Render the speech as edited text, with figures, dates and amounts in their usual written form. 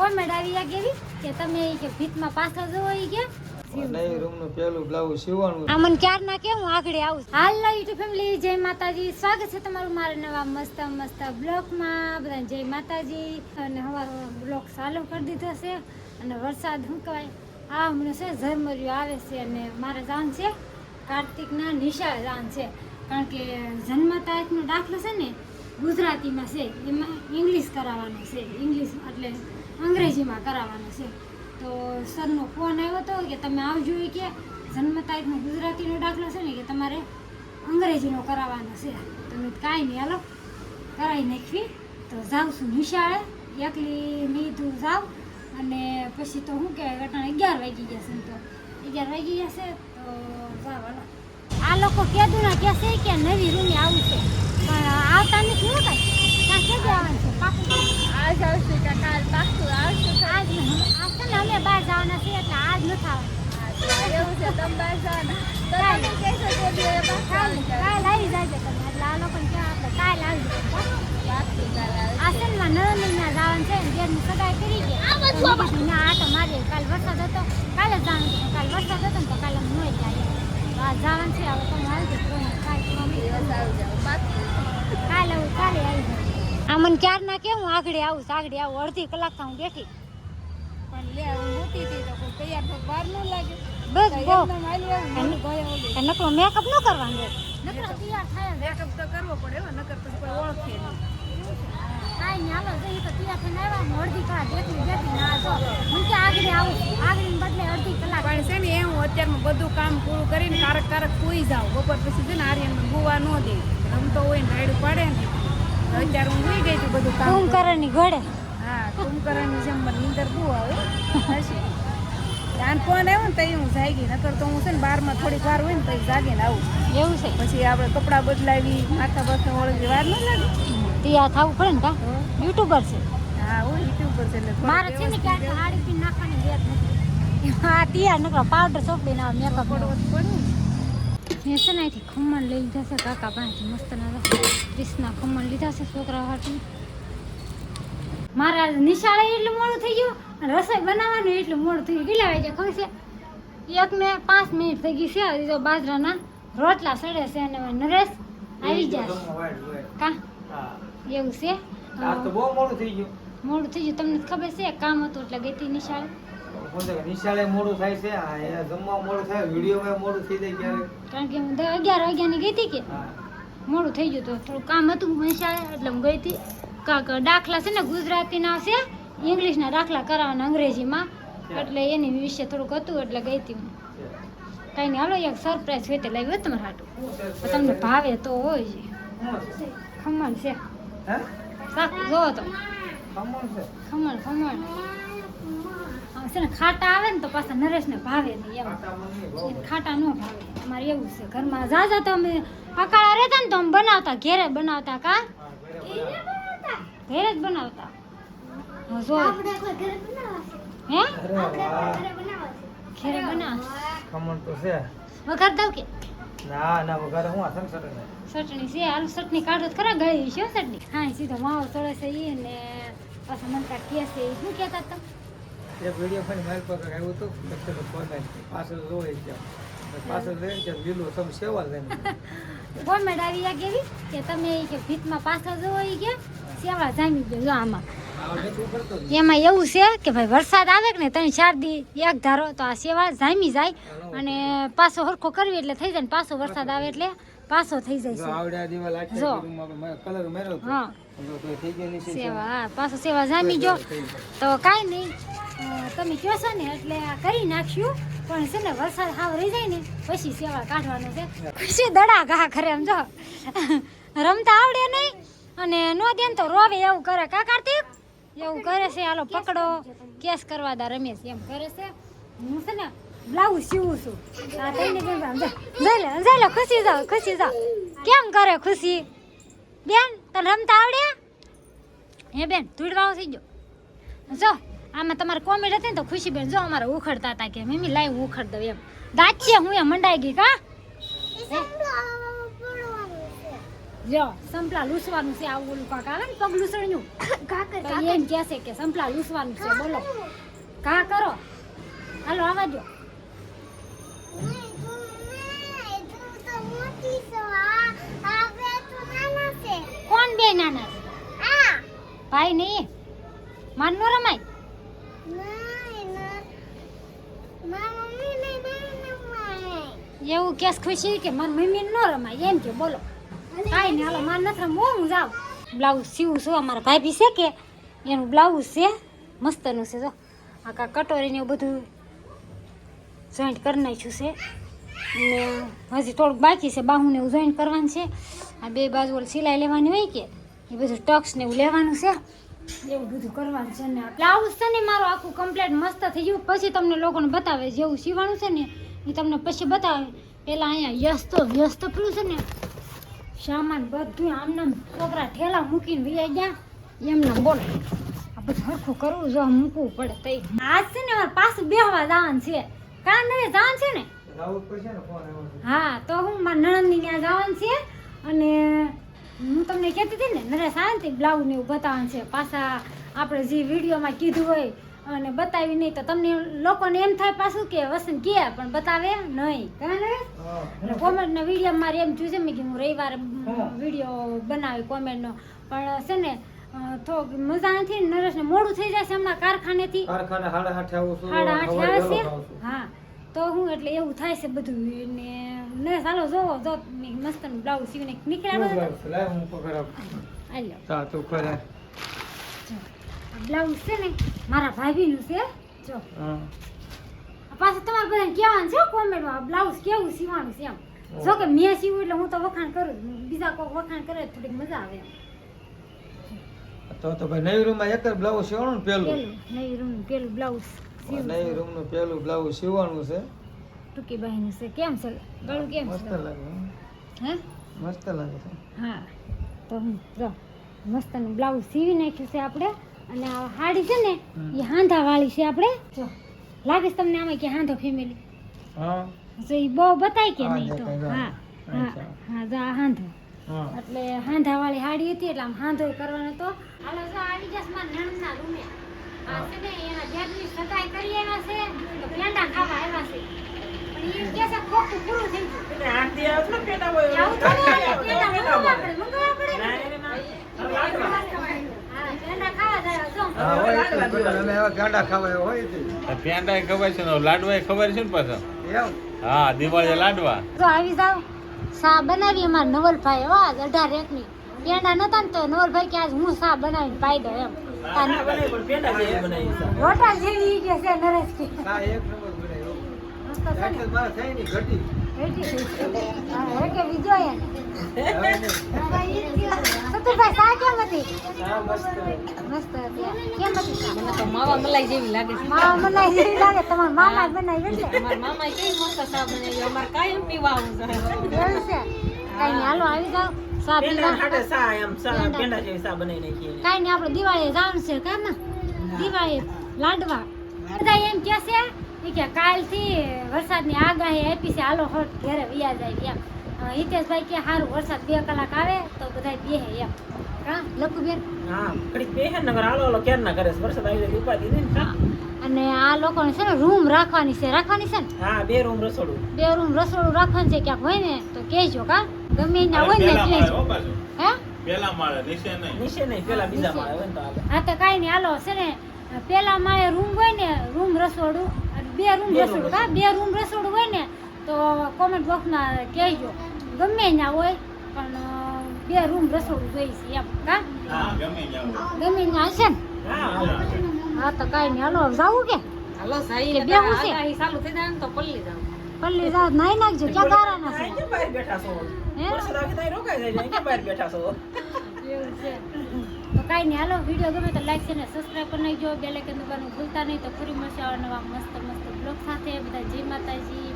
Comment આવી ગઈ કે તમે કે ભીતમાં પાછા જવો ઈ કે નહીં રૂમનું પેલું બ્લાઉઝ સીવવાનું. આ મને ક્યાર ના કે હું આગળ આવું. હાલો યુટ્યુબ ફેમિલી, જય માતાજી. સ્વાગત છે તમારું મારા નવા મસ્ત બ્લોગમાં. બધાને જય માતાજી. અને હવારો બ્લોગ ચાલુ કરી દીધો છે અને વરસાદ શું કહેવાય આ હમણાં છે ઝરમરિયું આવે છે અને મારે જવાનું છે કાર્તિકના નિશાળે જવાનું છે. કારણ કે જન્મ તારીખનો દાખલો છે ને ગુજરાતીમાં છે, એમાં ઇંગ્લિશ કરાવવાનો છે. ઇંગ્લિશ એટલે અંગ્રેજીમાં કરાવવાનો છે. તો સરનો ફોન આવ્યો હતો કે તમે આવજો કે જન્મ તારીખનો ગુજરાતીનો દાખલો છે ને કે તમારે અંગ્રેજીનો કરાવવાનો છે. તમે કાંઈ નહીં હાલો કરાવી નાખવી. તો જાઉં છું નિશાળે એકલી નહીં તું જાવ. અને પછી તો શું કહેવાય ઘટાણે 11 વાગી જશે ને તો 11 વાગી જશે તો જાવ હાલો. આ લોકો કેદુના કહેશે કે નવી રૂમી આવું છે પણ આવતા નથી શું કાંઈ ત્યાં કેદી આવવાનું છે પાકું આજ આવશે કે કાલ પાકું આવશે. આજ આવશે ને અમે બહાર જવાના છીએ એટલે આજ નથી આવવાનું. એવું છે તમે બહાર જવાના તો તમે કહેશો કે કાલ આવી જાય તમે એટલે આ લોકોને કહેવા આપણે કાલ આવી જાય. આ છે ને નરમના જવાનું છે ને જેની સગાઈ કરી ગયા ના આટો મારીએ. કાલ વરસાદ હતો કાલે જ જવાનું હતું. કાલ વરસાદ હતો ને તો કાલે ન જાય જવાનું છે. હવે તમે આવી જાઓ કાલે આવી જાય. આ મને ક્યાર ના કે હું આગળ આવું અડધી કલાક હું બેઠી પણ લે હું મોટી હતી તો કોઈ તૈયાર તો વાર ન લાગે. બસ નકરો મેકઅપ ન કરવાનો નકરો તૈયાર થાય મેકઅપ તો કરવો પડે હો નકર પછી કોઈ ઓળખે નહીં. કાંઈ નહીં હાલો જઈએ તો તૈયાર થઈને આવ્યા અડધી કલાક બેઠી ના જો હું કે આગળ આવું આગળની બદલે અડધી કલાક પણ છે ને હું અત્યારમાં બધું કામ પૂરું કરીને કારક સુઈ જાઉં. બપોર પછી છે ને આર્યનમાં ગુવા ન દે રમતો હોય ને રાયડું પાડે ને અત્યારે હું સુઈ ગઈ છું બધું કામ કુંભકરણની ઘોડે. હા કુંભકરણની જેમ મને નીંદર બહુ આવે હશે. આન ફોન આવ્યો ને તો હું જાગી નકર તો હું છે ને 12 માં થોડીક વાર હોય ને તો જાગીને આવું. એવું છે પછી આપણે કપડાં બદલાવી માથા બાથા ઓળખી વાર ન લાગે. તૈયાર થવું પડે ને કા યુટ્યુબર છે. હા હું યુટ્યુબર છે એટલે મારે છે ને ક્યાંક સાડી પીને નાખવાની વેત નથી. હા તૈયાર નકરો પાવડર સોપડી ના મેકઅપ પડવો પડે. મેં છે ને અહીંથી ખમણ લઈ લીધા છે કાકા પાસેથી મસ્ત ના 30ના ખમણ લીધા છે છોકરા હાટું. મારા નિશાળે એટલું મોડું થઈ ગયું અને રસોઈ બનાવવાનું એટલું મોડું થઈ ગયું. કેટલા વાગ્યા ખબર છે 1 ને 5 મિનિટ થઈ ગઈ છે. હજી તો બાજરાના રોટલા સડે છે અને નરેશ આવી જાય કા એવું છે. તો બહુ મોડું થઈ ગયું. તમને ખબર છે કામ હતું એટલે ગઈ હતી નિશાળે. નિશાળે મોડું થાય છે જમવા મોડું થાય વિડીયોમાં મોડું થઈ જાય ક્યારેક. કારણ કે હું 11 વાગ્યાની ગઈ હતી કે મોડું થઈ ગયું તો થોડું કામ હતું નિશાળે એટલે હું ગઈ હતી. કાંક દાખલા છે ને ગુજરાતીના છે ઇંગ્લિશના દાખલા કરાવવાના અંગ્રેજીમાં એટલે એની વિશે થોડુંક હતું એટલે ગઈ હતી હું. કાંઈ નહીં હાલો એક સરપ્રાઈઝ હોય તે લાવ્યું તમારે હાટું તમને ભાવે તો હોય છે. ખમણ છે શાક જોવો તો ખમણ છે ને ખાટા આવે ને તો પાછા નરેશને ભાવે નહીં એમ ખાટા ન ભાવે. અમારે એવું છે ઘરમાં જાજા તો અમે અકાળા રહેતા ને તો અમે બનાવતા ઘેરે બનાવતા કા ઘેરે જ બનાવતા. જો હે ઘેરે બનાવ ખમણ તો છે વઘાર દઉં કે ના વઘારે હું ચટણી છે આલુ ચટણી કાઢો ખરા ગળી છે ચટણી. હા સીધો માવો ચડે છે એ ને પાછા મનતા કે છે શું કહેતા હતા એક વિડીયો પણ મારી પાસે આવ્યું હતું પાછળ જોઈ ગયા પાછળ રહી ગયા લીલું સમ સેવા લઈને કોમેન્ટ આવી ગઈ કે તમે કે ભીતમાં પાછળ જોવો ઈ કે સેવા જામી ગયો. જો આમાં એમાં એવું છે કે ભાઈ વરસાદ આવે કે ને 3-4 દી એક ધારો તો આ સેવા જામી જાય અને પાછો હરખો કરવી એટલે થઈ જાય ને પાછો વરસાદ આવે એટલે પાછો થઈ જાય છે. જો હા સેવા પાછો સેવા જામી ગયો તો કાંઈ નહીં તમે કહો છો ને એટલે કરી નાખ્યું પણ છે ને વરસાદ હાવ રહી જાય ને પછી સેવા કાઢવાનો છે. ખુશી દડા ઘા કરે એમ જો રમતા આવડે નહીં અને નો દે તો રોવે એવું કરે કા કાર્તિક એવું કરે છે. હાલો પકડો કેસ કરવા દા રમેશ એમ કરે છે. હું છે ને બ્લાઉઝ સીવું છું આ થઈને જઈ લે ખુશી જાઓ કેમ કરે ખુશી બેન તને રમતા આવડે હે બેન ધૂળવાળો થઈ ગયો. જો આમાં તમારે કોમેડી હતી ને તો ખુશી બેન જો અમારે ઉખડતા હતા કે મમ્મી લાઈવ ઉખડ દઉં એમ. દાચીએ હું એમ મંડાઈ ગઈ કા જો સંપલા લૂસવાનું છે, આવું ઓલું કાક આવે ને પગ લૂસણ્યું તો એમ કહેશે કે સંપલા લૂસવાનું છે. બોલો કા કરો, હાલો આવા દો. કોણ બે નાના છે? ભાઈ નહીં, માન નો રમાય. એવું કેસ ખુશી કે મારી મમ્મી નો રમાય એમ કે. બોલો કાંઈ નહીં, હાલો માર નથી રમવું, હું જાઉં. બ્લાઉઝ સીવું છું, અમારા ભાભી છે કે એનું બ્લાઉઝ છે મસ્તનું છે. જો આ કા કટોરીને એવું બધું જોઈન્ટ કરી નાખ્યું છે ને હજી થોડુંક બાકી છે, બાહુને એવું જોઈન્ટ કરવાનું છે. આ બે બાજુ ઓલી સિલાઈ લેવાની હોય કે એ બધું ટક્સ ને એવું લેવાનું છે, એવું બધું કરવાનું છે. ને બ્લાઉઝ છે ને મારું આખું કમ્પ્લીટ મસ્ત થઈ ગયું. પછી તમને લોકોને બતાવે જેવું સીવાનું છે ને એ તમને પછી બતાવે. પેલા અહીંયા વ્યસ્ત પેલું છે ને સામાન બધું આમનામ છોકરા ઠેલા મૂકીને વૈયા ગયા એમના. બોલો આ બધું હરખું કરવું જો મૂકવું પડે. તઈ આજ છે ને મારે પાછું બેહવા જવાનું છે. કાં નવે જવાનું છે ને? હા, તો હું મારા નણંદની ત્યાં જવાનું છે. અને હું તમને કહેતી હતી ને નરેશ આવે બ્લાઉઝ ને એવું બતાવવાનું છે. પાછા આપણે જે વિડીયોમાં કીધું હોય અને બતાવી નહીં તો તમને લોકોને એમ થાય પાછું કે વસંત કે પણ બતાવે નહીં. એટલે કોમેન્ટના વિડીયો મારે એમ થયું છે મેં કે હું રવિવારે વિડીયો બનાવી કોમેન્ટનો, પણ છે ને થોડુંક મજા નથી. નરેશને મોડું થઈ જાય છે હમણાં કારખાનેથી, 8:30 આવે છે. હા, તો હું એટલે એવું થાય છે બધું. ને નરેશ હાલો જોવો જો મસ્તનું બ્લાઉઝ સીવીને નીકળ્યા. બ્લાઉઝ છે ને મારા ભાભીનું છે. જો પાછું તમારે બધાને કહેવાનું છે કોમેન્ટમાં બ્લાઉઝ કેવું સીવાનું છે એમ. જો કે મેં સીવું એટલે હું તો વખાણ કરું, બીજા કોઈ વખાણ કરે થોડીક મજા આવે એમ. તો ભાઈ નવી રૂમમાં એક જ બ્લાઉઝ સીવવાનું પેલું નવી રૂમનું પેલું બ્લાઉઝ નવી રૂમનું પેલું બ્લાઉઝ સીવવાનું છે. ટૂંકી બાહીનું છે. કેમ છે ગળું? કેમ મસ્ત છે? લાગે. હે મસ્ત લાગે છે. હા, તો હું જો મસ્તનું બ્લાઉઝ સીવી નાખ્યું છે આપણે. અને આ હાડી છે ને એ હાંધા વાળી છે આપણે. જો લાગે છે તમને આમાં કે હાંધો ફેમિલી? હા, તો એ બહુ બતાય કે નહીં? તો હા હા હા, જો આ હાંધો એટલે હાંધા વાળી હાડી હતી એટલે આમ હાંધો કરવાનો હતો. હાલો જો આવી જશે મારા નણંદના રૂમે. આ છે ને એના ઘરની સગાઈ કરી આવ્યા છે તો પેંડા ખાવા આવ્યા છે. પણ એ કે છે ખોખું પૂરું થઈ ગયું. આવું થોડું આવે, પેંડા મંગાવવા પડે. પેંડા ખબર છે ને લાડવા ખબર છે ને પાછા. હા, દિવાળી લાડવા. જો આવી જાવ સા બનાવી અમારા નવલભાઈ. આજ 18 ની પેંડા નતા ને તો નવલભાઈ કે આજ હું સા બનાવીને પાઈ દઉં એમ. રોટા જેવી કે છે નરેશ કે માવા મલાઈ જેવી લાગે છે. માવા મલાઈ જેવી લાગે. તમારા મામા બનાવી એટલે અમારા મામા કેવી મસ્ત સા બનાવી. અમારે કાયમ પીવા આવું છે. એવું છે. કઈ નહીં, હાલો આવી જાવ સા પીવા. પેંડા સા એમ સા પેંડા જેવી સા બનાવી નાખીએ. કઈ નહીં, આપણે દિવાળીએ જવાનું છે. કામ દિવાળીએ લાડવા બધા એમ કે છે કે કાલથી વરસાદની આગાહી આપી છે, હાલો હટ ઘરે વયા જાય એમ. હિતેશભાઈ કે સારું વરસાદ 2 કલાક આવે તો બધા બેહે એમ. કા લખુબેન? હા, ઘડીક બેહે નગર હાલો હાલો કેર ના કરે. વરસાદ આવી જાય ઉપાડી દે ને. અને આ લોકોને છે ને રૂમ રાખવાની છે ને? હા, 2 રૂમ રસોડું. 2 રૂમ રસોડું રાખવાનું છે. ક્યાંક હોય ને તો કહેજો. કા ગમે ના હોય ને કહેજો. હે પેલા માળે નીચે નહીં પેલા બીજા માળે હોય ને તો હાલે. હા, તો કાંઈ નહીં, હાલો છે ને પેલા માળે રૂમ હોય ને રૂમ રસોડું, 2 રૂમ રસોડું. કા 2 રૂમ રસોડું હોય ને તો કોમેન્ટ બોક્સમાં કહેજો. ગમે ના હોય પણ 2 રૂમ રસોડું જોઈએ છે એમ. કા ગમે ના હશે ને? હા, તો કાંઈ નહીં, હાલો જાવું કે હાલો કે સાઈ બેહું છે? આગાહી ચાલુ થઈ જાય ને તો પલ્લી જાવ. પલ્લી જાવ નાઈ નાખજો. ક્યાં ગારાના છે? અહીં બહાર બેઠા છો. હે? વરસાદ આવે તો અહીં રોકાઈ જાય. અહીં બહાર બેઠા છો. એવું છે. તો કાંઈ નહીં, હાલો વિડીયો ગમે તો લાઈક છે ને સબસ્ક્રાઈબ કરી નાખજો. બેલ આઇકન દબાવવાનું ભૂલતા નહીં. તો ફરી મળશે આવા નવા મસ્ત બ્લોગ સાથે. બધા જય માતાજી.